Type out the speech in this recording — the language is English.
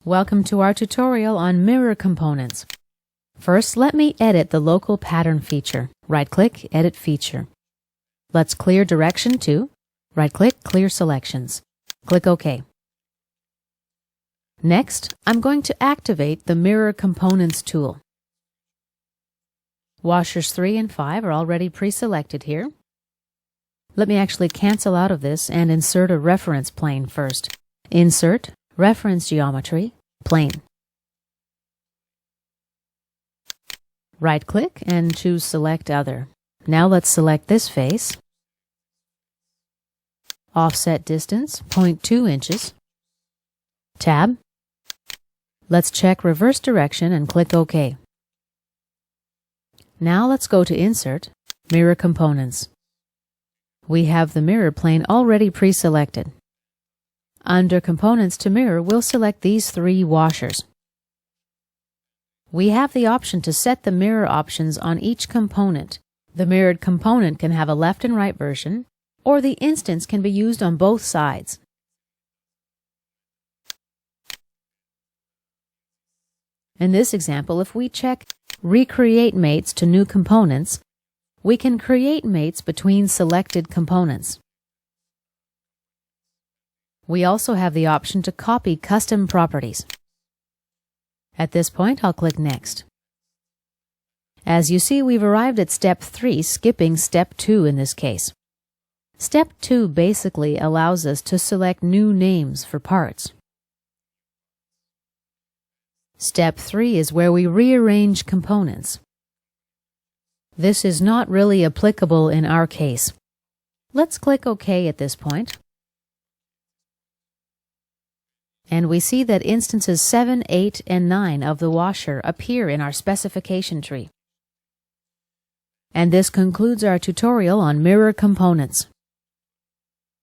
Welcome to our tutorial on mirror components. First, let me edit the local pattern feature. Right-click, Edit Feature. Let's clear Direction to. Right-click, Clear Selections. Click OK. Next, I'm going to activate the Mirror Components tool. Washers 3 and 5 are already pre-selected here. Let me actually cancel out of this and insert a reference plane first. Insert, Reference Geometry, Plane. Right-click and choose Select Other. Now let's select this face. Offset distance, 0.2 inches. Tab. Let's check reverse direction and click OK. Now let's go to Insert, Mirror Components. We have the mirror plane already pre-selected. Under Components to Mirror, we'll select these three washers. We have the option to set the mirror options on each component. The mirrored component can have a left and right version, or the instance can be used on both sides. In this example, if we check Recreate Mates to New Components, we can create mates between selected components. We also have the option to copy custom properties. At this point, I'll click Next. As you see, we've arrived at Step 3, skipping Step 2 in this case. Step 2 basically allows us to select new names for parts. Step 3 is where we rearrange components. This is not really applicable in our case. Let's click OK at this point. And we see that instances 7, 8, and 9 of the washer appear in our specification tree. And this concludes our tutorial on mirror components.